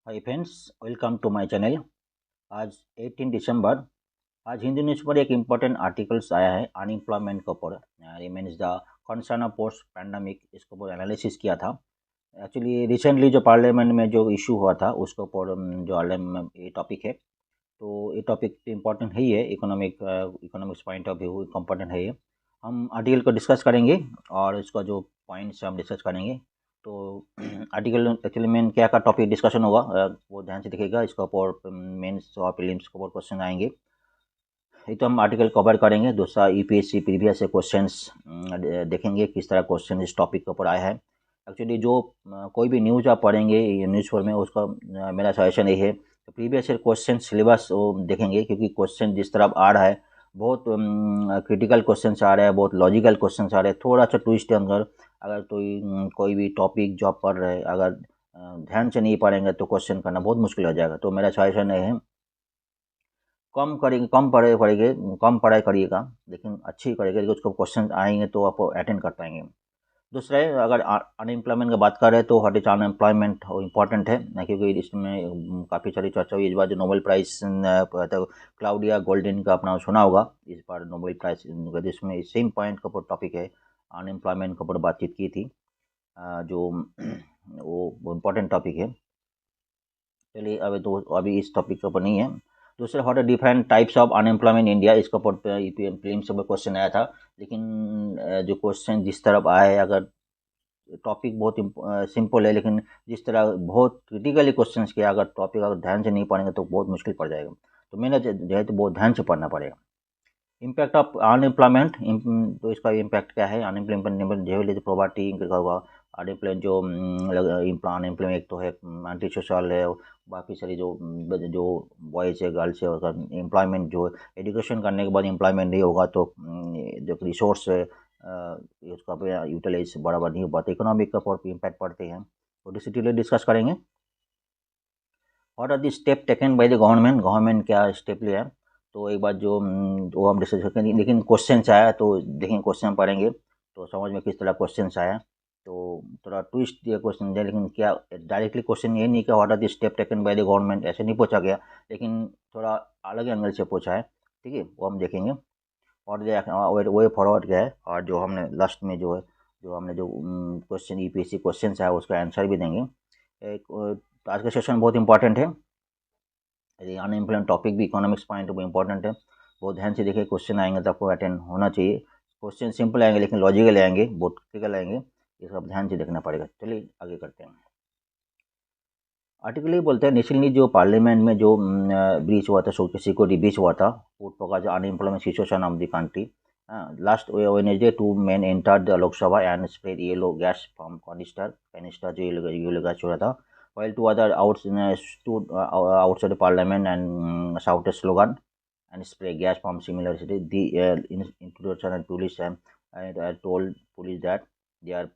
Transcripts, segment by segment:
Hi friends, welcome to my channel. आज 18 दिसंबर। आज Hindi news पर एक इम्पोर्टेंट आर्टिकल्स आया है अनएम्प्लॉयमेंट के ऊपर। Remains the concern of post pandemic, इसके ऊपर एनालिसिस किया था। एक्चुअली रिसेंटली जो पार्लियामेंट में जो इशू हुआ था उसके ऊपर जो ये टॉपिक है। तो ये टॉपिक इम्पोर्टेंट है ही है, economics point of view important है ये। हम आर्टिकल को डिस्कस करेंगे और इसका जो पॉइंट्स हम डिस्कस करेंगे। तो आर्टिकल एक्चुअली मेन क्या का टॉपिक डिस्कशन होगा, वो ध्यान से देखिएगा। इसका ऊपर मेंस और प्रीलिम्स के ऊपर क्वेश्चन आएंगे। ये तो हम आर्टिकल कवर करेंगे। दूसरा यूपीएससी प्रीवियस से क्वेश्चंस देखेंगे, किस तरह क्वेश्चन इस टॉपिक के ऊपर आया है। एक्चुअली जो कोई भी न्यूज़ आप पढ़ेंगे न्यूज़ पेपर में, उसका मेरा सजेशन ये है तो प्रीवियस ईयर क्वेश्चन सिलेबस वो देखेंगे, क्योंकि क्वेश्चन जिस तरह आ रहा है बहुत क्रिटिकल क्वेश्चन आ रहे हैं, बहुत लॉजिकल क्वेश्चन आ रहे हैं। थोड़ा सा ट्विस्ट है अंदर। अगर कोई भी टॉपिक जो आप पढ़ रहे हैं, अगर ध्यान से नहीं पढ़ेंगे तो क्वेश्चन करना बहुत मुश्किल हो जाएगा। तो मेरा सजेशन ये है, कम करेंगे, कम पढ़ाई करिएगा, लेकिन अच्छी करिएगा, क्योंकि उसको क्वेश्चन आएंगे तो आप अटेंड कर पाएंगे। दूसरा है, अगर अनएम्प्लॉयमेंट की बात करें तो व्हाट इज अनएम्प्लॉयमेंट इम्पॉर्टेंट है ना, क्योंकि इसमें काफ़ी सारी चर्चा हुई इस बार। जो नोबेल प्राइज तो क्लाउडिया गोल्डन का अपना सुना होगा, इस बार नोबेल प्राइज जिसमें सेम पॉइंट के ऊपर टॉपिक है, अनएम्प्लॉयमेंट के ऊपर बातचीत की थी। जो वो इम्पोर्टेंट टॉपिक है। चलिए, अभी इस टॉपिक के ऊपर नहीं है। दूसरे, what are different types of unemployment India, इसके ऊपर ईपीएम प्रीलिम्स में क्वेश्चन आया था। लेकिन जो क्वेश्चन जिस तरफ आया है, अगर टॉपिक बहुत सिंपल है, लेकिन जिस तरह बहुत क्रिटिकली क्वेश्चन किया, अगर टॉपिक अगर ध्यान से नहीं पढ़ेंगे तो बहुत मुश्किल पड़ जाएगा। तो मैंने जो है तो बहुत ध्यान से पढ़ना पड़ेगा। इम्पैक्ट ऑफ अनएम्प्लॉयमेंट, तो इसका इम्पैक्ट क्या है? अनएम्प्लॉयमेंट जो प्रॉपर्टी का होगा। अनएम्प्लॉयमेंट जो अनएम्प्लॉयमेंट एक तो है एंटी सोशल है। बाकी सारी जो बॉयज़ है, गर्ल्स है, अगर एम्प्लॉयमेंट जो एजुकेशन करने के बाद एम्प्लॉयमेंट नहीं होगा तो जो रिसोर्स है उसका यूटिलाइज बराबर नहीं हो पाता। इकोनॉमिक का इम्पैक्ट पड़ते हैं, तो डिटेल डिस्कस करेंगे। What are the step taken by the government, government क्या स्टेप लिया है? तो एक बात वो हम डिस्कस करेंगे, लेकिन क्वेश्चन आया तो देखेंगे, क्वेश्चन पढ़ेंगे तो समझ में किस तरह क्वेश्चन आया। तो थोड़ा ट्विस्ट दिया क्वेश्चन दिया, लेकिन क्या डायरेक्टली क्वेश्चन ये नहीं कि what are the step taken by the government, ऐसे नहीं पूछा गया, लेकिन थोड़ा अलग एंगल से पूछा है। ठीक है, वो हम देखेंगे। और वे फॉरवर्ड गया है, और जो हमने लास्ट में जो है, जो हमने जो क्वेश्चन यूपीएससी क्वेश्चन है उसका आंसर भी देंगे। तो आज का सेशन बहुत इंपॉर्टेंट है। यदि अनएम्प्लॉयमेंट टॉपिक भी इकोनॉमिक्स पॉइंट वो इंपॉर्टेंट है। बहुत ध्यान से देखिए, क्वेश्चन आएंगे तो आपको अटेंड होना चाहिए। क्वेश्चन सिंपल आएंगे लेकिन लॉजिकल आएंगे, बहुत क्रिटिकल आएंगे, ये सब ध्यान से देखना पड़ेगा। चलिए आगे करते हैं। आर्टिकल ये बोलते हैं, रिसेंटली जो पार्लियामेंट में जो ब्रीच हुआ था, सिक्योरिटी ब्रीच हुआ था, फूड पका unemployment situation of the country. Last Wednesday two men entered the Lok Sabha and spread yellow gas from canister जो येलो गैस छोड़ा था, while two other stood outside the parliament and shouted slogan and spray gas from similar city. The introduction and police told police that they are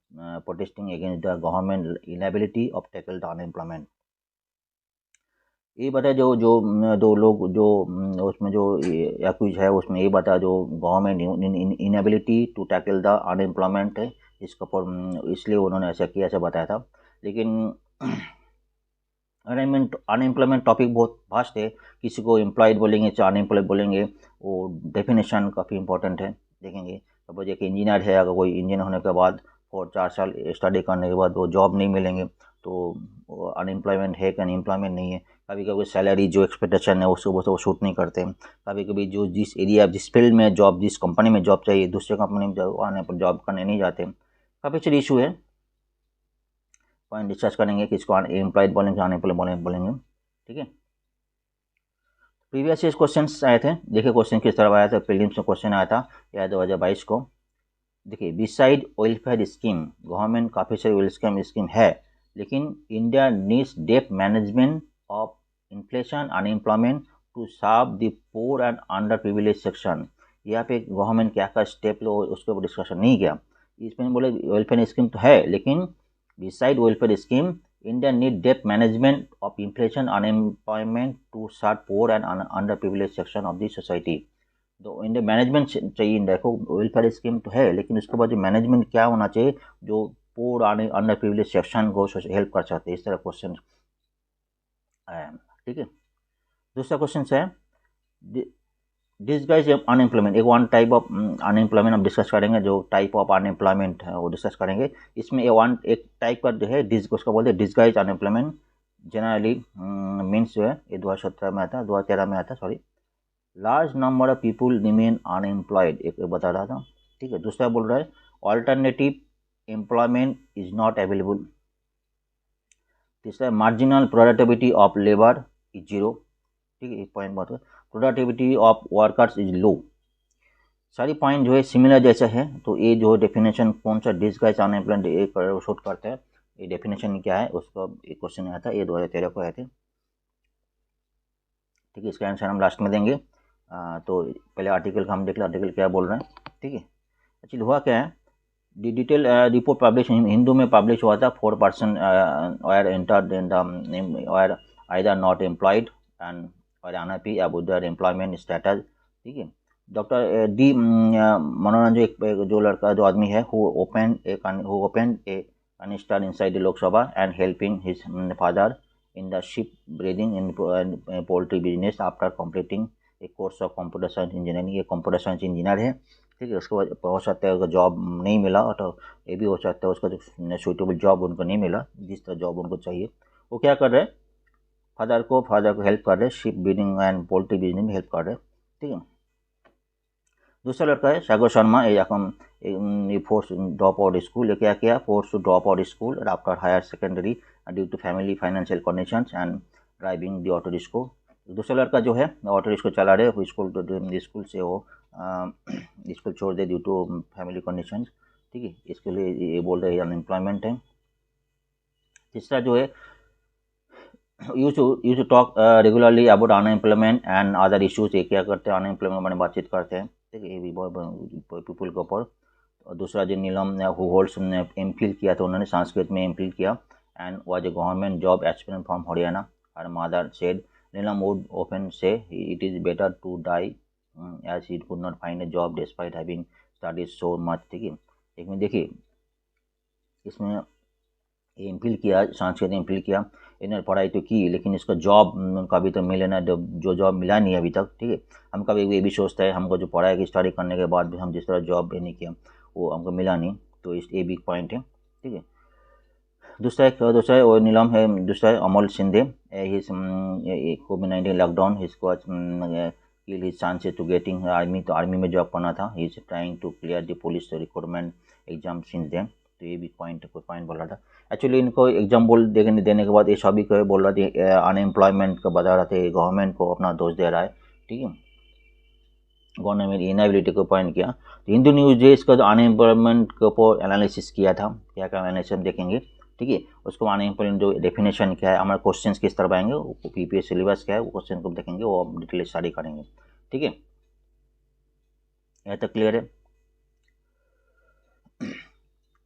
protesting against the government inability of tackle the unemployment. ये बता, जो जो दो लोग जो उसमें जो accused है, उसमें ये बता जो government inability to tackle the unemployment है, इसके ऊपर इसलिए उन्होंने ऐसा किया, ऐसा बताया था। लेकिन अनएम्प्लॉयमेंट टॉपिक बहुत वास्ट है। किसी को एम्प्लॉयड बोलेंगे चाहे अनएम्प्लॉयड बोलेंगे, वो डेफिनेशन काफ़ी इंपॉर्टेंट है। देखेंगे, सपोज एक इंजीनियर है, अगर कोई इंजीनियर होने के बाद और 4 साल स्टडी करने के बाद वो जॉब नहीं मिलेंगे तो अनएम्प्लॉयमेंट है कि अनएम्प्लॉयमेंट नहीं है। कभी कभी सैलरी जो एक्सपेक्टेशन है उसको वो शूट नहीं करते। कभी कभी जो जिस एरिया जिस फील्ड में जॉब, जिस कंपनी में जॉब चाहिए, दूसरे कंपनी में जॉब करने नहीं जाते। काफ़ी सारी इशू है, पॉइंट डिस्कस करेंगे, किसको एम्प्लॉयड बोलेंगे, अनएम्प्लॉयड बोलेंगे। ठीक है, प्रीवियस ईयर क्वेश्चन आए थे, देखिए क्वेश्चन किस तरह आया था। प्रीलिम्स में क्वेश्चन आया था या 2022 को। देखिए, बिसाइड वेलफेयर स्कीम, गवर्नमेंट काफ़ी सारी वेलफेयर स्कीम है, लेकिन India needs depth management of inflation unemployment to serve the poor and under privilege section. यहाँ पे गवर्नमेंट क्या क्या स्टेप लो उसके ऊपर डिस्कशन नहीं किया। इसमें बोले वेलफेयर स्कीम तो है, लेकिन beside welfare scheme India need depth management of inflation unemployment to serve poor and under privilege section of the society. तो इंडिया मैनेजमेंट चाहिए। इंडिया को वेलफेयर स्कीम तो है, लेकिन उसके बाद जो मैनेजमेंट क्या होना चाहिए जो पूर आने अंडर प्रिविलेज सेक्शन को हेल्प कर सकते हैं, इस तरह क्वेश्चन आया है। ठीक है, दूसरा क्वेश्चन है डिस्गाइज अनएम्प्लॉयमेंट, एक वन टाइप ऑफ अनएम्प्लॉयमेंट हम डिस्कस करेंगे, जो टाइप ऑफ अनएम्प्लॉयमेंट है वो डिस्कस करेंगे। इसमें एक टाइप का जो है उसको बोलते हैं डिस्गाइज अनएम्प्लॉयमेंट। जनरली मीन्स जो है ये 2017 में आता, 2013 में आता, sorry. Large number of people remain unemployed, एक बता रहा था। ठीक है, दूसरा बोल रहा है alternative employment is not available. तीसरा marginal productivity of labour is zero. ठीक है, एक पॉइंट बहुत है, productivity of workers is low. सारी पॉइंट जो है सिमिलर जैसा है। तो ये जो डेफिनेशन कौन सा डिस्गाइज अनएम्प्लॉयमेंट एक शूट करता है, ये डेफिनेशन क्या है उसका एक क्वेश्चन आया था, ये 2013 को आए थे। ठीक है, इसका आंसर हम लास्ट में देंगे। तो पहले आर्टिकल का हम देख लें, आर्टिकल क्या बोल रहे हैं। ठीक है, एक्चुअली हुआ क्या है, डिटेल रिपोर्ट पब्लिश हिंदू में पब्लिश हुआ था। 4% are entered in the are either not employed and or unhappy about their employment status. ठीक है, डॉक्टर डी मनोरंजन एक जो लड़का जो आदमी है who open A canister inside the Lok Sabha and helping his father in the ship breathing in poultry business after completing a course of computer science engineering। ये कंप्यूटर साइंस इंजीनियर है। ठीक है, उसके बाद हो सकता है अगर जॉब नहीं मिला, तो ये भी हो सकता है उसका जो सूटेबल जॉब उनको नहीं मिला जिस तरह जॉब उनको चाहिए। वो क्या कर रहे हैं, फादर को हेल्प कर रहे, ship breeding and poultry business में हेल्प कर रहे। ठीक है, दूसरा लड़का है सागर शर्मा, ये फोर्स ड्रॉप आउट स्कूल, ये क्या किया, force to drop out school after higher secondary due to family financial conditions and driving the auto रिस्को। दूसरा लड़का जो है ऑटो रिस्को चला रहे, वो स्कूल से वो स्कूल छोड़ दे ड्यू टू फैमिली कंडीशंस। ठीक है, इसके लिए ये बोल रहे हैं अनएम्प्लॉयमेंट है। तीसरा जो है use to talk regularly about unemployment and other issues, ये क्या करते हैं अनएम्प्लॉयमेंट में बातचीत करते हैं। ठीक है, ये भी बहुत पीपल के ऊपर। और दूसरा जो नीलम हु होल्ड्स एमफिल किया था, उन्होंने संस्कृत में एमफिल किया and was a government job aspirant from Haryana. Her mother said Neelam would open say it is better to die as he could not find a job despite having studies so much. ठीक है, एक में देखिए इसमें MPhil किया, संस्कृत में MPhil किया, इन्होंने पढ़ाई तो की लेकिन इसका जॉब कभी तो मिले ना, जो जॉब मिला नहीं अभी तक। ठीक है, हम कभी ये भी सोचते हैं हमको जो पढ़ाई की स्टडी करने के बाद भी हम जिस तरह जॉब नहीं किया वो हमको मिला नहीं, तो इस ये भी पॉइंट है। ठीक है, दूसरा है वो नीलम है, दूसरा है अमोल शिंदे, कोविड-19 लॉकडाउन इसको kill his chances to getting army, तो आर्मी में जॉब करना था, he is trying to clear the police recruitment exam since then. तो ये भी पॉइंट बोल रहा था। एक्चुअली इनको एग्जाम देने के बाद ये सभी को बोल रहा था अनएम्प्लॉयमेंट का बता रहा था, गवर्नमेंट को अपना दोष दे रहा है। ठीक है, गवर्नमेंट इनएबिलिटी को पॉइंट किया। तो हिंदू न्यूज डे इसका अनएम्प्लॉयमेंट के ऊपर एनालिसिस किया था, क्या क्या एनालिसिस देखेंगे। ठीक है, उसको अनएम्प्लॉयमेंट जो डेफिनेशन क्या है, हमारे क्वेश्चन किस तरह आएंगे, पीपीएस सिलेबस क्या है वो क्वेश्चन को देखेंगे, वो हम डिटेल स्टडी करेंगे। ठीक है, यह तो क्लियर है।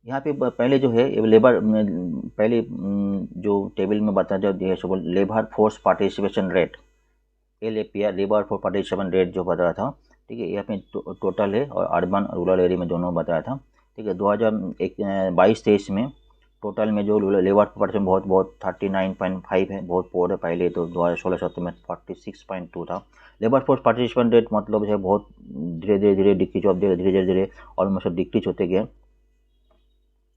यहाँ पे पहले जो है लेबर, पहले जो टेबल में बताया जो है labour force participation rate, LAPR labour force participation rate जो बताया था। ठीक है, यहाँ पे टोटल है और अर्बन रूरल एरिया में दोनों बताया था। ठीक है, 2022-23 में टोटल में जो लेबर पार्टिसिपेशन बहुत 39.5 है, बहुत पोर है। पहले तो 2016-17 में 46.2 था। लेबर फोर्स पार्टिसिपेशन रेट मतलब है बहुत धीरे डिक्रीज धीरे ऑलमोस्ट डिक्रीज होते गए।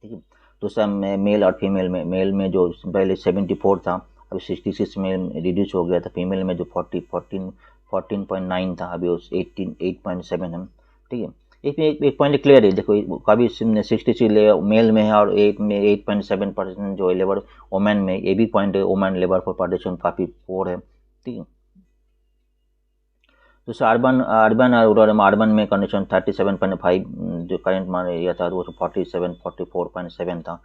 ठीक है, दूसरा मेल और फीमेल में, मेल में जो पहले 74 था अभी 66 में रिड्यूस हो गया था, फीमेल में जो 14.9 था अभी उस 8.7 है। ठीक है, एक पॉइंट क्लियर है, देखो कभी 66 मेल में है और 8.7% जो लेबर वोमेन में, ये भी पॉइंट है, वोमेन लेबर फॉर पार्टिसिपेशन काफ़ी पोर है। ठीक है, दूसरा अर्बन और रूरल में, अर्बन में कंडीशन 37.5 जो करंट मान एरिया था वो 44.7 था,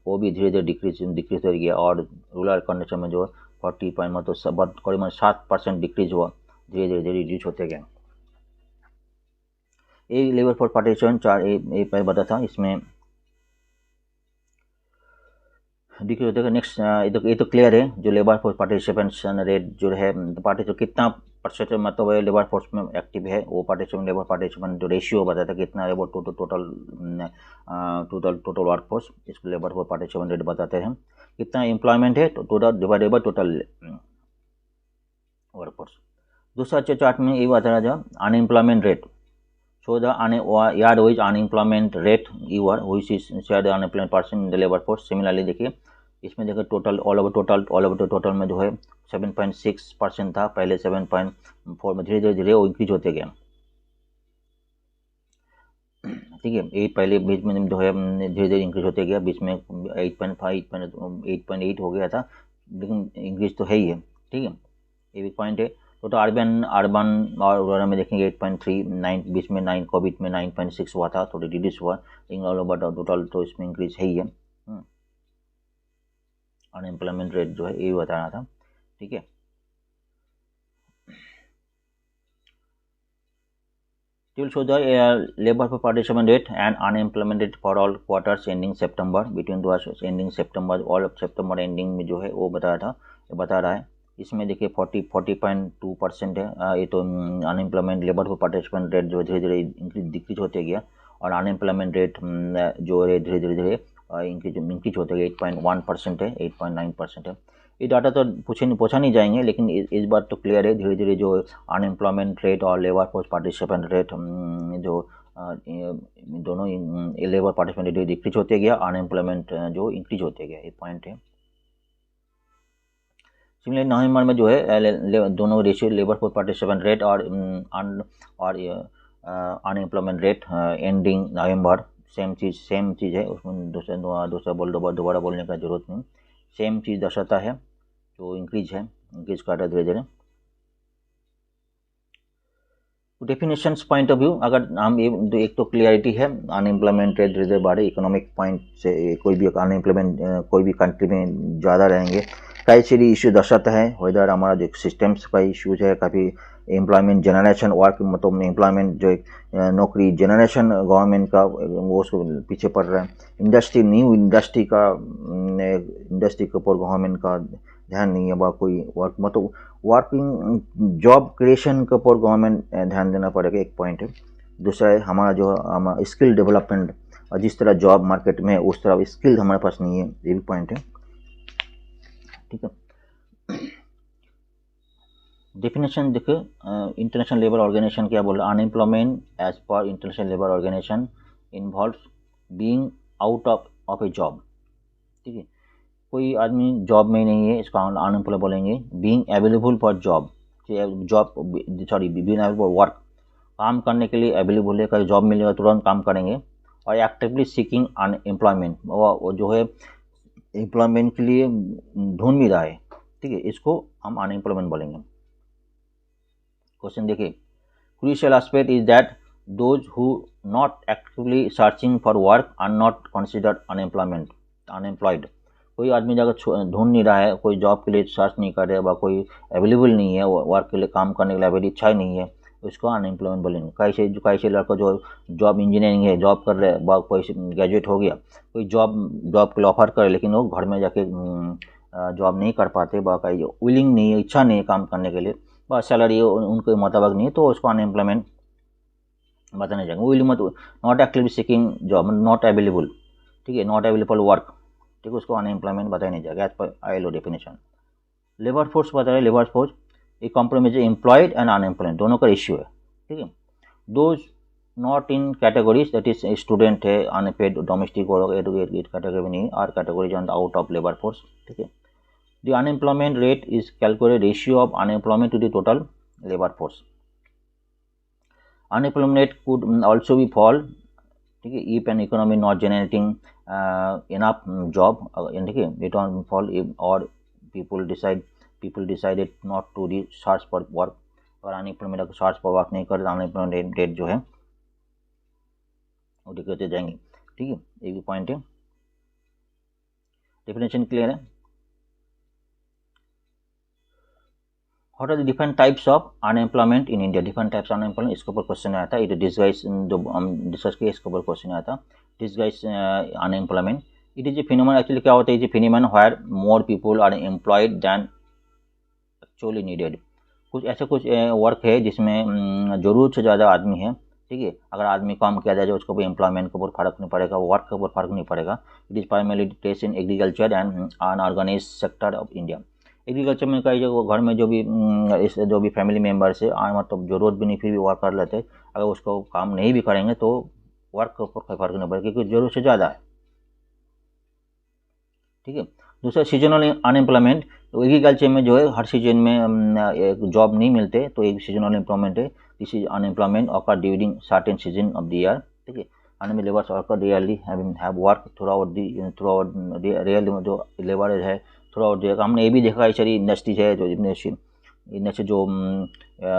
वो भी धीरे डिक्रीज हो गया। और रूरल कंडीशन में जो 40 पॉइंट मतलब करीबन 7% डिक्रीज हुआ, धीरे रिड्यूस होते गए। ये लेबर फोर्स पार्टिसिपेशन चार पहले बता था, इसमें डिक्रीज होते गए। नेक्स्ट ये तो क्लियर है, जो लेबर फोर्स पार्टिसिपेशन रेट जो है पार्टिसिपेट कितना परसेंट मतलब लेबर फोर्स में एक्टिव है, वो लेबर पार्टिसिपेंट जो रेशियो बताता है कितना है वो टोटल वर्क फोर्स, इसको लेबर फोर्स पार्टिसिपेंट रेट बताते हैं। कितना एम्प्लॉयमेंट है तो total divided by total workforce. दूसरा चार्ट में ये बता रहा था unemployment rate. So the year wise unemployment rate year which is share the unemployment percent in the labor force। Similarly देखिए इसमें देखिए टोटल ऑल ओवर टोटल में जो है 7.6% था पहले, 7.4 में धीरे धीरे वो इंक्रीज होते गया। ठीक है, ये पहले बीच में जो है धीरे धीरे इंक्रीज होते गया, बीच में 8.5 8.8 हो गया था, लेकिन इंक्रीज तो है ही है। ठीक है, ये भी पॉइंट है। तो अर्बन और रूरल में देखेंगे 8.39, बीच में 9 कोविड में 9.6 हुआ था, थोड़ी रिड्यूस हुआ, लेकिन ऑल ओवर टोटल तो इसमें इंक्रीज है ही है। अनएम्प्लॉयमेंट रेट जो है ये बताना था। ठीक है, it will show the labor for participant rate and unemployment rate for all quarters ending September, between the ending September, all of September ending में जो है वो बता रहा है। इसमें देखिए 40.2% है। ये तो unemployment labour for participant rate जो धीरे धीरे डिक्रीज होते गया, और अनएम्प्लॉयमेंट रेट जो है धीरे धीरे इंक्रीज होते गया, 8.1% है, 8.9% है। ये डाटा तो पूछा नहीं जाएंगे, लेकिन इस बार तो क्लियर है, धीरे धीरे जो अनएम्प्लॉयमेंट रेट और लेबर फोर्स पार्टिसिपेंट रेट जो दोनों लेबर पार्टिसिपेंट रेट डिक्रीज होते गया, अनएम्प्लॉयमेंट जो इंक्रीज होते गया, ये पॉइंट है। सिमिलरली नवंबर में जो है दोनों ratio labour force participant rate और अनएम्प्लॉयमेंट रेट एंडिंग नवंबर सेम चीज़ है, उसमें दोबारा बोलने का जरूरत नहीं, सेम चीज़ दर्शाता है, जो इंक्रीज कर रहा है धीरे धीरे। डेफिनेशंस पॉइंट ऑफ व्यू अगर हम ये एक तो क्लियरिटी है, अनएम्प्लॉयमेंट रेट धीरे धीरे बढ़े, इकोनॉमिक पॉइंट से कोई भी अनएम्प्लॉयमेंट कोई भी कंट्री में ज़्यादा रहेंगे, कई सारी इश्यू दर्शाता है, वेदर हमारा जो सिस्टम्स का इश्यूज है, काफ़ी एम्प्लॉयमेंट जनरेशन वर्क मतलब एम्प्लॉयमेंट जो नौकरी जनरेशन गवर्नमेंट का वो उसको पीछे पड़ रहा है, इंडस्ट्री न्यू इंडस्ट्री के ऊपर गवर्नमेंट का ध्यान नहीं है, बा कोई वर्क मतलब वर्किंग जॉब क्रिएशन के ऊपर गवर्नमेंट ध्यान देना पड़ेगा, एक पॉइंट है। दूसरा है हमारा जो स्किल डेवलपमेंट, जिस तरह जॉब मार्केट में उस तरह स्किल हमारे पास नहीं है, ये भी पॉइंट है। ठीक है, डेफिनेशन देखो, इंटरनेशनल लेबर ऑर्गेनाइजेशन क्या बोल रहा है, unemployment as per international labour organisation involves being out of a job. ठीक है, कोई आदमी जॉब में नहीं है, इसका अनएम्प्लॉय बोलेंगे। Being available for job being available for work, काम करने के लिए अवेलेबल है, कहीं जॉब मिलेगा तुरंत काम करेंगे। और एक्टिवली सीकिंग अनएम्प्लॉयमेंट, वो जो है एम्प्लॉयमेंट के लिए ढूंढ भी रहा है। ठीक है, इसको हम अनएम्प्लॉयमेंट बोलेंगे। क्वेश्चन देखिए, crucial aspect is that those who not actively searching for work are not considered unemployed. कोई आदमी अगर ढूंढ नहीं रहा है, कोई जॉब के लिए सर्च नहीं कर रहा है, कोई अवेलेबल नहीं है वर्क के लिए, काम करने के लिए अवेलेबल इच्छा ही नहीं है, उसको अनएम्प्लॉयमेंट बोलेंगे। कैसे लड़का जो जॉब इंजीनियरिंग है, जॉब कर रहे हैं, कोई ग्रेजुएट हो गया, कोई जॉब के लिए ऑफर करे, लेकिन वो घर में जाके जॉब नहीं कर पाते, कहीं विलिंग नहीं है, इच्छा नहीं है काम करने के लिए, बस सैलरी उनके मुताबिक नहीं है, तो उसको अनएम्प्लॉयमेंट बताने जाएंगे। विलिंग मतलब not actively seeking job, not available. ठीक है, नॉट अवेलेबल वर्क, ठीक है, उसको अनएम्प्लॉयमेंट बताया नहीं जाएगा as per ILO definition. Labour force बता रहे, लेबर फोर्स एक कॉम्प्रोमाइज एम्प्लॉयड एंड अनएम्प्लॉयड दोनों का इश्यू है। ठीक है, those not in categories, that is student है, अनपेड डोमेस्टिक और एडुकेटेड कैटेगरी में नहीं, are categories on the out of labour force. ठीक है, the unemployment rate is calculated ratio of unemployment to the total labour force. Unemployment rate could also be fall, ठीक है, if an economy not generating enough job, ठीक है, it on fall or people decided not to search for work, और unemployment अगर search for work नहीं करे, unemployment rate जो है वो दिखते जाएंगे। ठीक है, ये भी पॉइंट है। डेफिनेशन क्लियर है। What are the different types of unemployment in India, different types of unemployment, इसके ऊपर क्वेश्चन आया था, ये डिस्गाइज जो हम डिस्कस किए, इसके ऊपर क्वेश्चन आया था, disguise unemployment. It is a phenomenon, actually क्या होता है, is a phenomenon where more people are employed than actually needed. कुछ ऐसे वर्क है जिसमें जरूरत से ज़्यादा आदमी है। ठीक है, अगर आदमी कम किया जाए, उसको भी एम्प्लॉयमेंट के ऊपर फर्क नहीं पड़ेगा, वर्क के ऊपर फर्क नहीं पड़ेगा। It is primarily test in agriculture and unorganised sector of India. Agriculture में कई जगह घर में जो भी फैमिली मेम्बर्स है मतलब जरूरत भी नहीं फिर भी वर्क कर लेते, अगर उसको काम नहीं भी करेंगे तो वर्क के ऊपर कोई फर्क नहीं पड़ेगा क्योंकि जरूरत से ज़्यादा है। ठीक है। दूसरा सीजनल अनएम्प्लॉयमेंट, तो एग्रीकल्चर में जो है हर सीजन में एक जॉब नहीं मिलते, तो एक सीजनल एम्प्लॉयमेंट है। This is unemployment occur during certain season of the year. ठीक है। Unemployed labours occur rarely have work through out real जो लेबर है थ्रू आउट द, हमने ये भी देखा है सारी इंडस्ट्रीज है जो इंडस्ट्री जो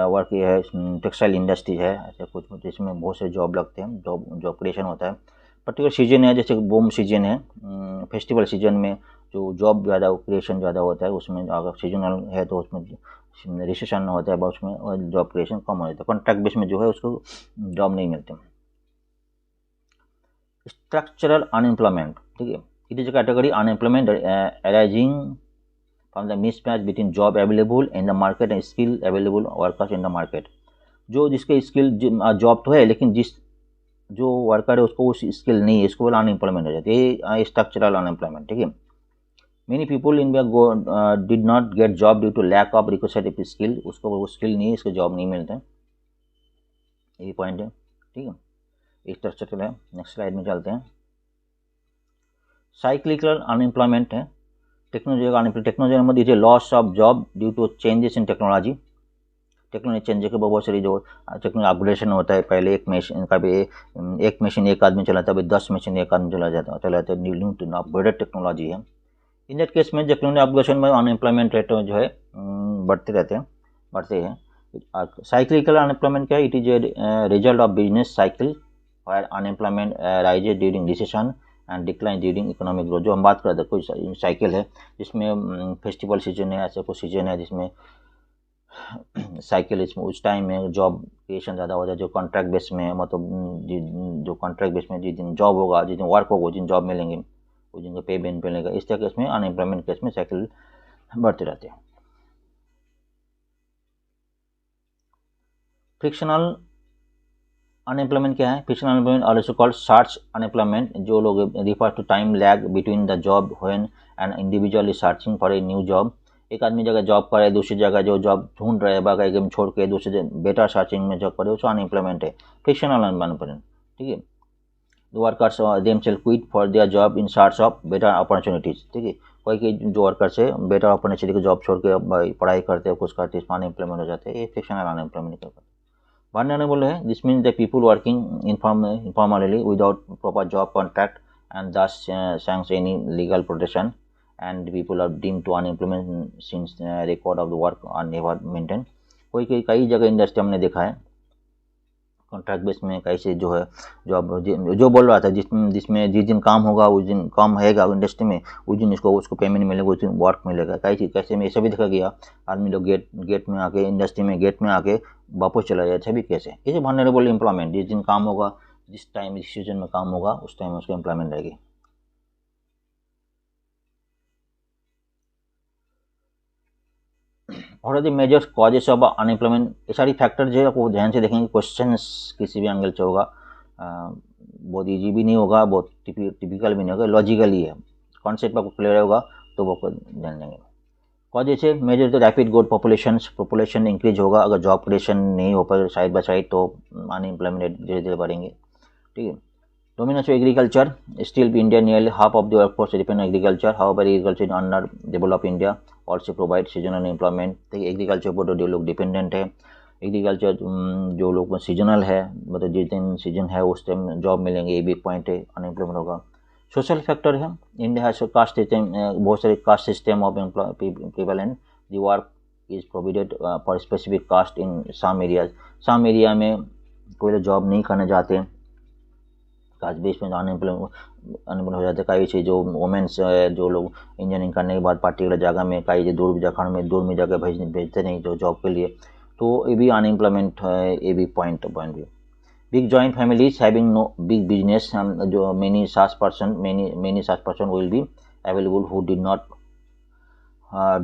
वर्क है टेक्सटाइल इंडस्ट्री है, ऐसे कुछ जिसमें बहुत से जॉब लगते हैं, जॉब क्रिएशन होता है। पर्टिकुलर सीजन है जैसे बूम सीजन है, फेस्टिवल सीजन में जो जॉब ज़्यादा क्रिएशन ज़्यादा होता है, उसमें अगर सीजनल है तो उसमें रिसेशन होता है, उसमें जॉब क्रिएशन कम हो जाता है। कॉन्ट्रैक्ट बेस में जो है उसको जॉब नहीं मिलती। स्ट्रक्चरल अनएम्प्लॉयमेंट, ठीक है, it is category unemployment arising from the mismatch between job available in the market and skill available workers in the market. जो जिसके स्किल जॉब तो है लेकिन जो वर्कर है उसको उस स्किल नहीं है, इसको बोला अनएम्प्लॉयमेंट हो जाती है, ये स्ट्रक्चरल अनएम्प्लॉयमेंट। ठीक है। Many people in India did not get job due to lack of requested skill, उसको वो स्किल नहीं है, इसको जॉब नहीं मिलते, यही पॉइंट है। ठीक है, स्ट्रक्चरल है। नेक्स्ट स्लाइड में चलते हैं। साइक्लिकल अनएम्प्लॉयमेंट है, technology is a loss of job due to changes in technology change के बहुत सारी जो टेक्नोलॉजी अपग्रेडेशन होता है, पहले एक मशीन एक आदमी चलाता है, अभी 10 मशीन एक आदमी चलाते हैं, न्यू अपग्रेडेड टेक्नोलॉजी है। इन दैट केस में टेक्नोलॉजी अपग्रेडेशन में अनएम्प्लॉयमेंट रेट जो है बढ़ते हैं। साइक्लिकल अनएम्प्लॉयमेंट क्या है? It is a result of business cycle और unemployment rises during recession and decline during economic growth. जो हम बात करते हैं कोई साइकिल है जिसमें फेस्टिवल सीजन है, ऐसे कुछ सीजन है जिसमें साइकिल, इसमें उस टाइम में जॉब क्रिएशन ज़्यादा हो जाए। जो कॉन्ट्रैक्ट बेस में है मतलब जो कॉन्ट्रैक्ट बेस में जिस दिन जॉब होगा, जिस दिन वर्क होगा, जिस दिन जॉब मिलेंगे, उस दिन का पे बेन मिलेगा। इस तरह केस में अनएम्प्लॉयमेंट केस में साइकिल बढ़ते रहते हैं। फ्रिक्शनल अनएम्प्लॉयमेंट क्या है? Frictional unemployment also called search unemployment, जो लोग refer to time lag between the job when an individual is searching for a new job. एक आदमी जगह जॉब करे, दूसरी जगह जो जॉब ढूंढ रहे हैं एकदम छोड़ के दूसरे बेटर सर्चिंग में जॉब करे, उसको अनएम्प्लॉयमेंट है, फ्रिक्शनल अनएम्प्लॉयमेंट। ठीक है। Workers themselves quit for their job in search of better opportunities. ठीक है। कोई जो वर्कर्स है बेटर अपॉर्चुनिटी को जॉब छोड़ के पढ़ाई करते हैं, कुछ करते हैं, इसमें अनएम्प्लॉयमेंट हो जाते हैं, ये फ्रिक्शनल अनएम्प्लॉयमेंट करते हैं। Vulnerable है, this means the people working informally without proper job contract and thus sans any legal protection, and people are deemed to unemployment since record of the work are never maintained। कई जगह industry हमने देखा है contract base में कैसे जो है जो बोल रहा था जिसमें जिस दिन काम होगा उस दिन काम रहेगा इंडस्ट्री में, उस दिन उसको पेमेंट मिलेगा, उस दिन वर्क मिलेगा। कैसे में ऐसा भी देखा गया, आदमी लोग गेट में आके इंडस्ट्री में गेट में आके वापस चला जाए, अच्छा भी कैसे। ये वल्नरेबल एम्प्लॉयमेंट, जिस दिन काम होगा, जिस टाइम जिस सीजन में काम होगा उस टाइम उसको एम्प्लॉयमेंट रहेगी। और the major causes of unemployment, ये सारी फैक्टर जो है आपको ध्यान से देखेंगे, क्वेश्चन किसी भी एंगल से होगा, बहुत ईजी भी नहीं होगा, बहुत टिपिकल भी नहीं होगा, लॉजिकल ही है, कॉन्सेप्ट आपको क्लियर होगा तो वो ध्यान देंगे। कॉजेस है मेजर तो रैपिड ग्रोथ पॉपुलेशन इंक्रीज होगा, अगर जॉब क्रिएशन नहीं हो पाए साइड बाय साइड तो अनएम्प्लॉयमेंट धीरे धीरे बढ़ेंगे। ठीक है। Dominance of agriculture, still India nearly half of the workforce depend on agriculture, however agriculture in under develop India also provide seasonal employment. ठीक है। एग्रीकल्चर पर जो लोग डिपेंडेंट है, एग्रीकल्चर जो लोग सीजनल है, मतलब जिस दिन सीजन है उस टाइम जॉब मिलेंगे, ये भी पॉइंट है, अनएम्प्लॉयमेंट होगा। सोशल फैक्टर है, इंडिया हैज कास्ट सिस्टम, बहुत सारे caste system of prevalent, the work is provided for specific caste in some area में कोई लोग जॉब नहीं करने जाते, कास्ट बेस में अनएम्प्लॉयमेंट हो जाता है। कई चीज़ जो वुमेन्स जो लोग इंजीनियरिंग करने के बाद पर्टिकुलर जगह में कई दूर जगह भेजते नहीं जो जॉब के लिए, तो ये भी अनएम्प्लॉयमेंट है, ये भी पॉइंट भी। Big joint families having no big business, जो many such person will be available who did not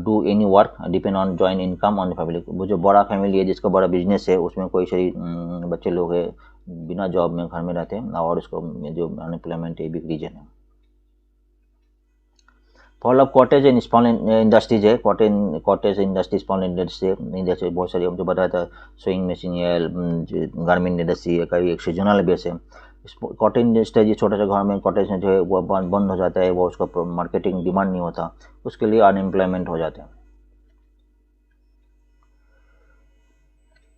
do any work depend on joint income on the family। वो जो बड़ा फैमिली है जिसका बड़ा बिजनेस है उसमें कोई सही बच्चे लोग हैं बिना जॉब में घर में रहते हैं, और उसको जो अनएम्प्लॉयमेंट है बिग रीजन है। Fall of cottage and small industries है, कॉटेज इंडस्ट्री, स्मॉल इंडस्ट्री जैसे बहुत सारी, हम जो बताया था सोइंग मशीन या गारमेंट इंडस्ट्री है, कभी एक सीजनल बेस है। कॉटेज इंडस्ट्री छोटा सा घर में कॉटेज जो है वो बंद हो जाता है, वो उसका मार्केटिंग डिमांड नहीं होता, उसके लिए अनएम्प्लॉयमेंट हो जाते हैं।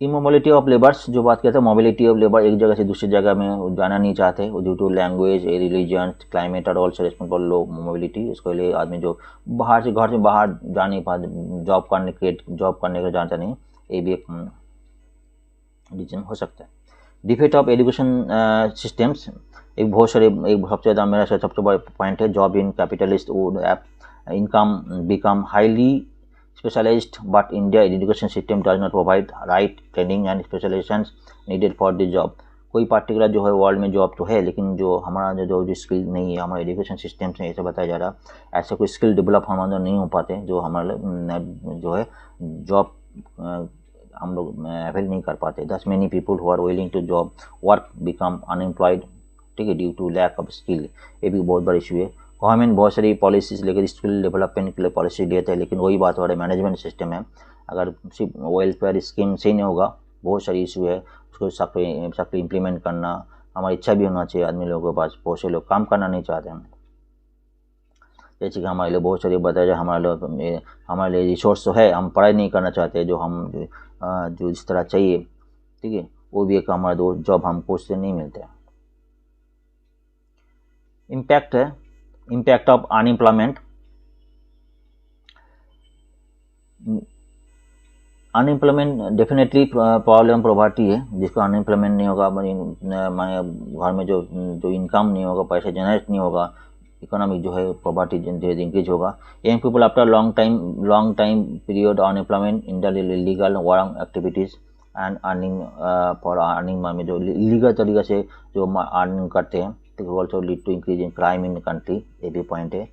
इमोबिलिटी ऑफ लेबर्स, जो बात कहते हैं मोबिलिटी ऑफ लेबर, एक जगह से दूसरी जगह में जाना नहीं चाहते due to language, religion, climate और ऑल्सो रिस्पॉन्सिबल लो मोबिलिटी। इसके लिए आदमी जो बाहर से, घर से बाहर जा नहीं पाते, जॉब करने का जानता नहीं, ये भी एक रीजन हो सकता है। डिफेक्ट ऑफ एजुकेशन सिस्टम्स, एक बहुत सारे, एक सबसे ज़्यादा मेरा सबसे बड़ा पॉइंट है, job in capitalist income become highly specialized, but India education system does not provide right training and specializations needed for the job। कोई पार्टिकुलर जो है वर्ल्ड में जॉब तो है, लेकिन जो हमारा जो स्किल नहीं है, हमारे एजुकेशन सिस्टम से ऐसे बताया जा रहा, ऐसे कोई स्किल डेवलप हमारे अंदर नहीं हो पाते जो हमारे जो है जॉब हम लोग अवेल नहीं कर पाते। Thus many people who are willing to job work become unemployed, ठीक है, due to lack of skill. ये भी बहुत बड़ा इशू है। गवर्नमेंट बहुत सारी पॉलिसीज लेकर स्किल डेवलपमेंट के लिए पॉलिसी लेते हैं, लेकिन वही बात हो रहा है, मैनेजमेंट सिस्टम है, अगर सिर्फ वेलफेयर स्कीम सही नहीं होगा, बहुत सारी इशू है, उसको सख्त इम्प्लीमेंट करना, हमारी इच्छा भी होना चाहिए आदमी लोगों के पास। बहुत से लोग काम करना नहीं चाहते हैं, जैसे कि हमारे लिए बहुत सारी बताया जाए, हमारे लिए रिसोर्स तो है, हम पढ़ाई नहीं करना चाहते, जो इस तरह चाहिए, ठीक है, वो भी एक हमारा दो जॉब हमको उससे नहीं मिलते। इम्पैक्ट है, impact of unemployment. Unemployment definitely problem poverty है, जिसको अनएम्प्लॉयमेंट नहीं होगा, घर में जो इनकम नहीं होगा, पैसा जनरेट नहीं होगा, इकोनॉमिक जो है पॉवर्टी धीरे इंक्रीज होगा। Young people after long time period unemployment in the legal work activities and earning for earning में जो लीगल तरीके से जो अर्निंग करते हैं, तो also lead to increase in crime in the country, ये भी पॉइंट है।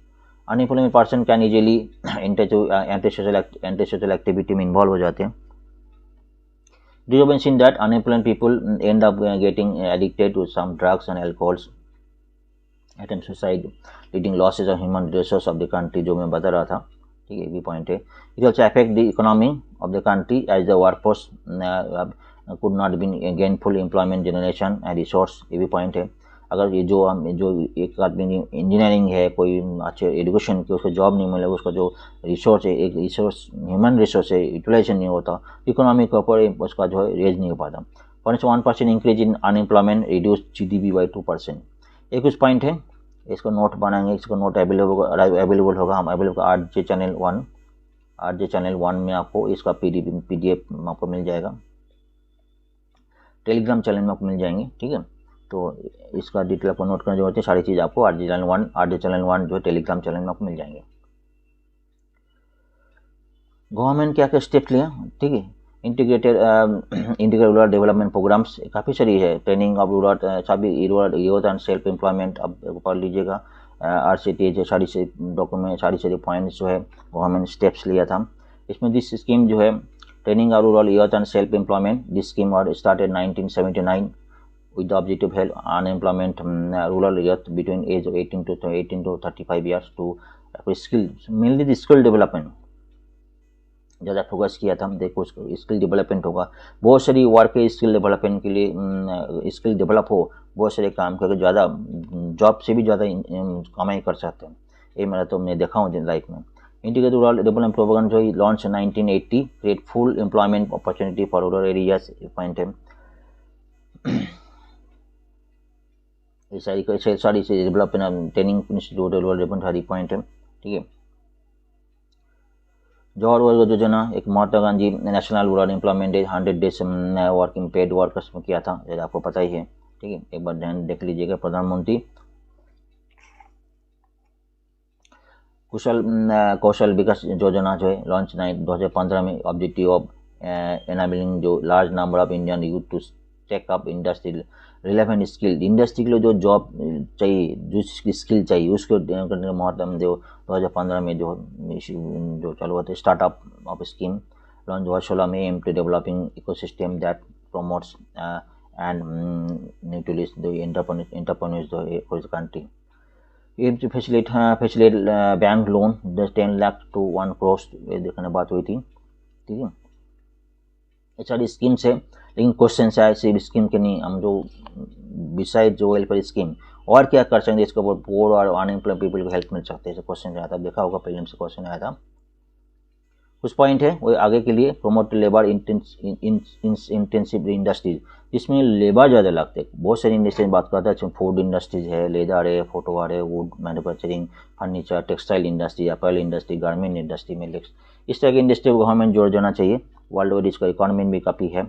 Unemployment person can easily anti social activity में इन्वॉल्व हो जाते हैं। Do you mention that unemployed people end up getting addicted to some drugs and alcohols, attempt suicide, leading losses of human resources of the country, जो मैं बता रहा था, ठीक है, ये भी पॉइंट है। It also affect the economy of the country as the workforce could not be gainful employment generation and resource, ये भी पॉइंट है। अगर ये जो एक आदमी इंजीनियरिंग है, कोई अच्छे एजुकेशन के, उसको जॉब नहीं मिलेगा, उसका जो रिसोर्स है, एक रिसोर्स ह्यूमन रिसोर्स है, यूटिलाइजेशन नहीं होता, इकोनॉमी के ऊपर उसका जो है रेज नहीं हो पाता। 1% increase in unemployment reduce GDP by 2%, एक कुछ पॉइंट है, इसको नोट बनाएंगे, इसको नोट अवेलेबल होगा, हम अवेलेबल RJ चैनल 1 में आपको इसका PDF आपको मिल जाएगा, टेलीग्राम चैनल में आपको मिल जाएंगे, ठीक है। तो इसका डिटेल आपको नोट करने की जरूरत है, सारी चीज़ आपको RJ चैनल 1 जो है टेलीग्राम चैनल में आपको मिल जाएंगे। गवर्नमेंट क्या क्या स्टेप लिया, ठीक है, इंटीग्रेटेड रूरल डेवलपमेंट प्रोग्राम्स काफ़ी सारी है, ट्रेनिंग ऑफ रूरल, सभी rural youth and self employment, अब पढ़ लीजिएगा, RCT जो सारी से डॉक्यूमेंट, सारी पॉइंट्स जो है गवर्नमेंट स्टेप्स लिया था। इसमें दिस स्कीम जो है training of rural youth and self employment, this scheme और started 1979 with the objective to help unemployment rural youth between age of 18 to 35 years to skill, mainly the skill development ज़्यादा focus किया था। हम देखो skill development होगा, बहुत सारी work है स्किल डेवलपमेंट के लिए, स्किल डेवलप हो, बहुत सारे काम करके ज़्यादा जॉब से भी ज़्यादा कमाई कर सकते हैं, ये मेरा तो मैं देखा हूँ लाइफ में। इंटीग्रेटेड रूरल डेवलपमेंट प्रोग्राम जो लॉन्च 1980 create full employment opportunity for rural areas, point है। ये सारी से development training institute rural development सारी पॉइंट है, ठीक है। जवाहर वर्ग योजना, एक Mahatma Gandhi national rural employment day 100 days working paid workers में किया था, जैसे आपको पता ही है, ठीक है, एक बार ध्यान देख लीजिएगा। प्रधानमंत्री कौशल विकास योजना जो है लॉन्च 2015 में, ऑब्जेक्टिव ऑफ एनाबलिंग जो large number of Indian youth to take up industry relevant skill, industry के लिए जो जॉब चाहिए, जो स्किल चाहिए, उसको करने का महत्व जो 2015 में जो चालू हुआ था, स्टार्टअप ऑफ स्कीम लॉन्च 2016 में, aim to developing ecosystem that promotes and neutralize the entrepreneurs for the country. Facilitate bank loan 10 lakh to 1 crore, ये देखने बात हुई थी, ठीक है। ये सारी स्कीम्स है, लेकिन क्वेश्चन है सिर्फ स्कीम के नहीं, हम जो बिसाइड जो वेलफेयर स्कीम और क्या कर सकते हैं इसके ऊपर, पोर और अनएम्प्लॉयड पीपल को हेल्प मिल सकते हैं, क्वेश्चन आया था, देखा होगा प्रीलिम से क्वेश्चन आया था। कुछ पॉइंट है वो आगे के लिए, प्रोमोट लेबर इंटेंसिव इंडस्ट्रीज, जिसमें लेबर ज़्यादा लगते हैं। बहुत सारी इंडस्ट्री में बात करता है, फूड इंडस्ट्रीज है, लेदर है, फोटोवार है, would manufacturing, furniture, textile industry, apparel industry, garment industry में इस तरह की इंडस्ट्री को गवर्नमेंट जोड़ देना चाहिए। वर्ल्ड ओवर इसका इकोनॉमी भी काफ़ी है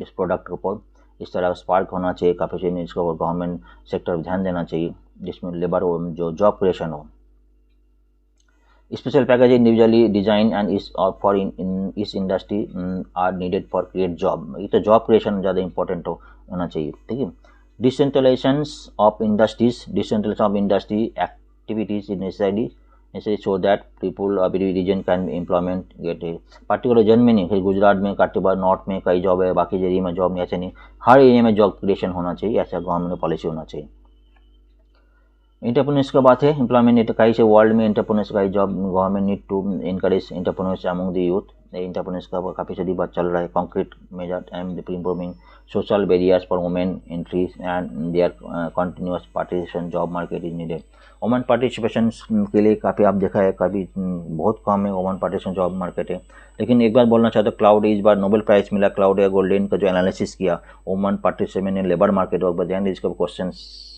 इस प्रोडक्ट के ऊपर, इस तरह का स्पार्क होना चाहिए काफ़ी चीज़, इसके ऊपर गवर्नमेंट सेक्टर ध्यान देना चाहिए, जिसमें लेबर जो जॉब क्रिएशन हो। Special package individually designed and is for in इस industry are needed for create job, ये तो जॉब क्रिएशन ज़्यादा इंपॉर्टेंट होना चाहिए, ठीक है। Decentralization of industry activities in necessary so that people अभी रीजन कैन एम्प्लॉयमेंट गेट है। पर्टिकुलर रीजन में नहीं, गुजरात में काटिबार नॉर्थ में कई जॉब है, बाकी एरिया में जॉब नहीं, ऐसे नहीं, हर एरिया में जॉब क्रिएशन होना चाहिए, ऐसा गवर्नमेंट पॉलिसी होना चाहिए। एंटरप्रेन्योर्स का बात है, एम्प्लॉयमेंट कहीं से वर्ल्ड में एंटरप्रेन्योर्स का job, government need to encourage entrepreneurs among the youth. Entrepreneurs का काफ़ी सारी बात चल रहा है, concrete measure and improving social barriers for women entry and their continuous participation job market is needed. Women participation के लिए काफ़ी आप देखा है, काफ़ी बहुत कम है वुमेन पार्टिसिपेशन जॉब मार्केट है। लेकिन एक बार बोलना चाहता हूँ, क्लाउड इस बार नोबेल प्राइज मिला, क्लाउड या गोल्डन का जो एनालिसिस किया women participation in labour market work, ध्यान इसका क्वेश्चन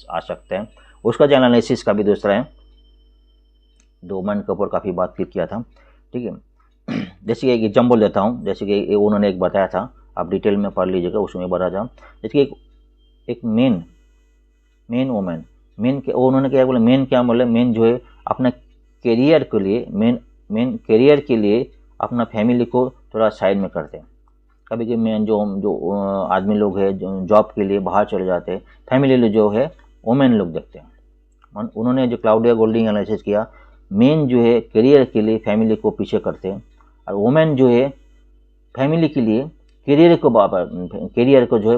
आ सकते हैं, उसका जो एनालिसिस का भी दूसरा है, वुमेन के ऊपर काफ़ी बात किया था, ठीक है। जैसे कि एक एग्जाम्पल देता हूँ, जैसे कि उन्होंने एक बताया था, आप डिटेल में पढ़ लीजिएगा, उसमें बता था, जैसे कि एक मेन वुमेन, उन्होंने क्या बोले, मेन क्या बोले, मेन जो है अपना करियर के लिए, मेन करियर के लिए अपना फैमिली को थोड़ा साइड में करते हैं। कभी कभी मेन जो आदमी लोग है जो जॉब के लिए बाहर चले जाते हैं, फैमिली जो है वुमेन लोग देखते हैं। उन्होंने जो क्लाउडिया गोल्डिंग एनालिसिस किया, मेन जो है करियर के लिए फैमिली को पीछे करते हैं, और वुमेन जो है फैमिली के लिए करियर को जो है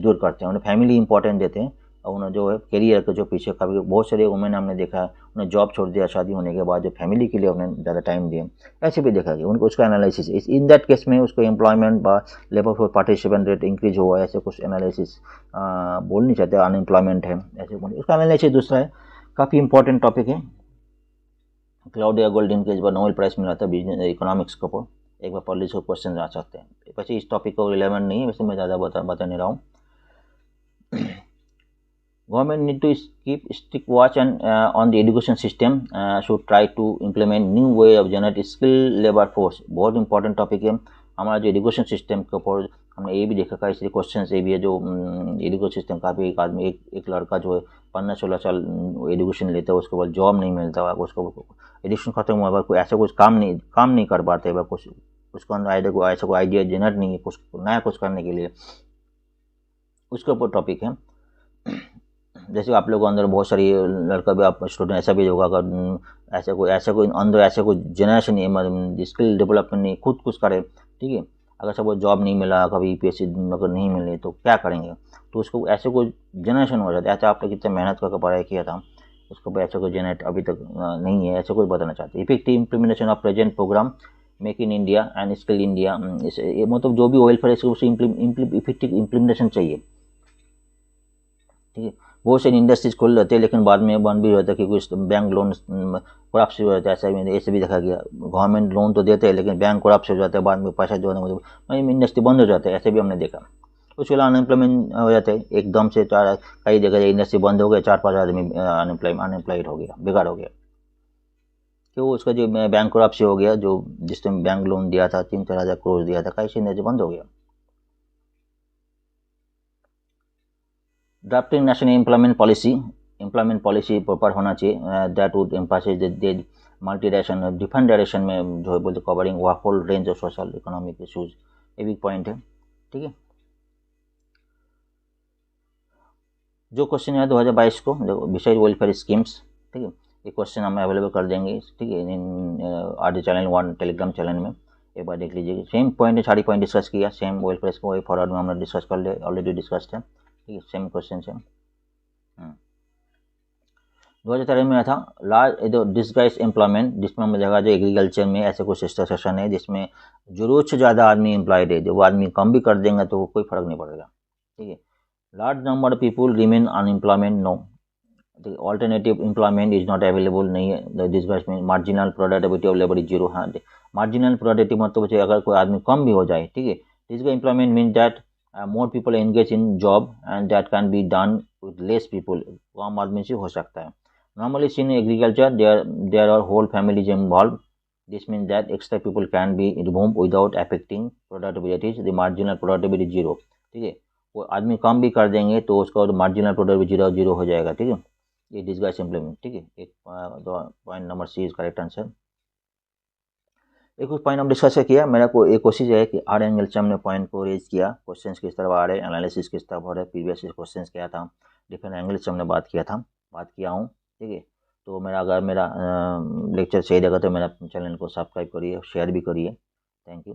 दूर करते हैं, उन्हें फैमिली इंपॉर्टेंट देते हैं, और उन्हें जो है करियर को जो पीछे, कभी बहुत सारे वुमेन हमने देखा है उन्हें जॉब छोड़ दिया शादी होने के बाद, जो फैमिली के लिए उन्हें ज़्यादा टाइम दिया, ऐसे भी देखा गया। उनको उसका एनालिसिस इन दैट केस में उसको एम्प्लॉयमेंट व labour force participant rate increase हुआ, ऐसे कुछ एनालिसिस बोल नहीं चाहते, अनएम्प्लॉयमेंट है ऐसे बोलिए, उसका एनालिसिस दूसरा है, काफ़ी इंपॉर्टेंट टॉपिक है। क्लाउडिया गोल्डन के इस बार नोबेल प्राइज मिला था बिजनेस इकोनॉमिक्स के ऊपर, एक बार पढ़ लीजिए, क्वेश्चन आ सकते हैं। वैसे इस टॉपिक को रिलेवेंट नहीं है, वैसे मैं ज़्यादा बता नहीं रहा हूँ। Government need to keep strict watch and on the education system, should try to implement new way of generate skilled labor force। बहुत इंपॉर्टेंट टॉपिक है हमारा जो एजुकेशन सिस्टम के ऊपर, हमने ये भी देखा, इसलिए क्वेश्चन ये भी है, जो एजुकेशन सिस्टम का भी, एक आदमी एक लड़का जो है 15-16 साल एजुकेशन लेता है, उसके बाद जॉब नहीं मिलता, उसको एजुकेशन खत्म हुआ, कोई ऐसा कुछ काम नहीं कर पाते, वह कुछ उसका अंदर ऐसा कोई आइडिया जनरेट नहीं है कुछ नया कुछ करने के लिए, उसके ऊपर टॉपिक है। जैसे आप लोगों के अंदर बहुत सारी लड़का भी, आप स्टूडेंट ऐसा भी होगा, अगर ऐसा कोई अंदर ऐसा कोई जनरेशन नहीं, मतलब स्किल डेवलपमेंट नहीं, खुद कुछ करे, ठीक है। अगर सब जॉब नहीं मिला, कभी यूपीएससी अगर नहीं मिले तो क्या करेंगे, तो उसको ऐसे कोई जनरेशन हो जाता है। ऐसा आपने कितना मेहनत करके पढ़ाई किया था, उसको ऐसा कोई जनरेट अभी तक नहीं है, ऐसा कोई बताना चाहते। Effective implementation of present program make in India and skill India, मतलब जो भी वेलफेयर है उसको इफेक्टिव इम्प्लीमेंटेशन चाहिए, ठीक है। बहुत सारी इंडस्ट्रीज खोल लेते हैं, लेकिन बाद में बंद भी हो जाता है, क्योंकि बैंक लोन कोराप्स हो जाता है, ऐसे भी देखा गया। गवर्नमेंट लोन तो देते हैं, लेकिन बैंक कोराप्स हो जाता है, बाद में पैसा जो है इंडस्ट्री बंद हो जाता है, ऐसे भी हमने देखा। उसके अलावा अनएम्प्लॉयमेंट हो जाते हैं एकदम से, कई जगह इंडस्ट्री बंद हो गया, 4-5 आदमी अनएम्प्लॉयड हो गया, बेकार हो गया, क्यों, उसका जो बैंक कोराप्स हो गया, जो जिस टाइम बैंक लोन दिया था 3-4 हज़ार करोड़ दिया था, कई से इंडस्ट्री बंद हो गया। Drafting national employment policy proper होना चाहिए, that would emphasize the multi direction, different direction में जो है बोलते, covering whole range of social economic issues, ये भी पॉइंट है, ठीक है। जो क्वेश्चन है 2022 को विशेष वेलफेयर स्कीम्स, ठीक है, ये क्वेश्चन हम अवेलेबल कर देंगे, ठीक है, इन आर चैनल 1 टेलीग्राम चैनल में, एक बार देख लीजिए। सेम पॉइंट है, सारी पॉइंट डिस्कस किया, सेम वेलफेयर को फॉरवर्ड में हमने डिस्कस कर लिया, ऑलरेडी डिस्कस है, ठीक है, सेम क्वेश्चन है। 2013 में आया था लार्ज जो डिस्गाइज एम्प्लॉयमेंट, जिसमें हमें लगा जो एग्रीकल्चर में ऐसे कुछ सेक्शन है जिसमें जरूरत से ज़्यादा आदमी एम्प्लॉयड है, जो वो आदमी कम भी कर देंगे तो कोई फर्क नहीं पड़ेगा, ठीक है। Large number of people remain unemployment, no, alternative employment is not available, नहीं है डिस्गाइज में। Marginal productivity of labour is zero, हाँ, मार्जिनल प्रोडक्टिव मतलब अगर कोई आदमी कम भी हो जाए, ठीक है। Disguise employment mean that more people engage in job and that can be done with less people, कम आदमी से हो सकता है। Normally seen in agriculture, there are whole families involved. This means that extra people can be removed without affecting productivity. The marginal productivity zero, ठीक है। वो आदमी कम भी कर देंगे तो उसका मार्जिनल प्रोडक्टिविटी जीरो जीरो हो जाएगा, ठीक है। ये डिस्गाइज इम्प्लीमेंट, ठीक है। एक point number C is correct answer. एक कुछ पॉइंट हम डिस्कस किया, मेरा को एक कोशिश है कि आर एंगल से हमने पॉइंट को रेज किया, क्वेश्चन किस तरफ आ रहे हैं, एनालिसिस किस तरफ हो रहा है, प्रीवियस क्वेश्चन क्या था, डिफरेंट एंगल से हमने बात किया हूँ, ठीक है। तो अगर मेरा लेक्चर सही लगा तो मेरा चैनल को सब्सक्राइब करिए, शेयर भी करिए। Thank you.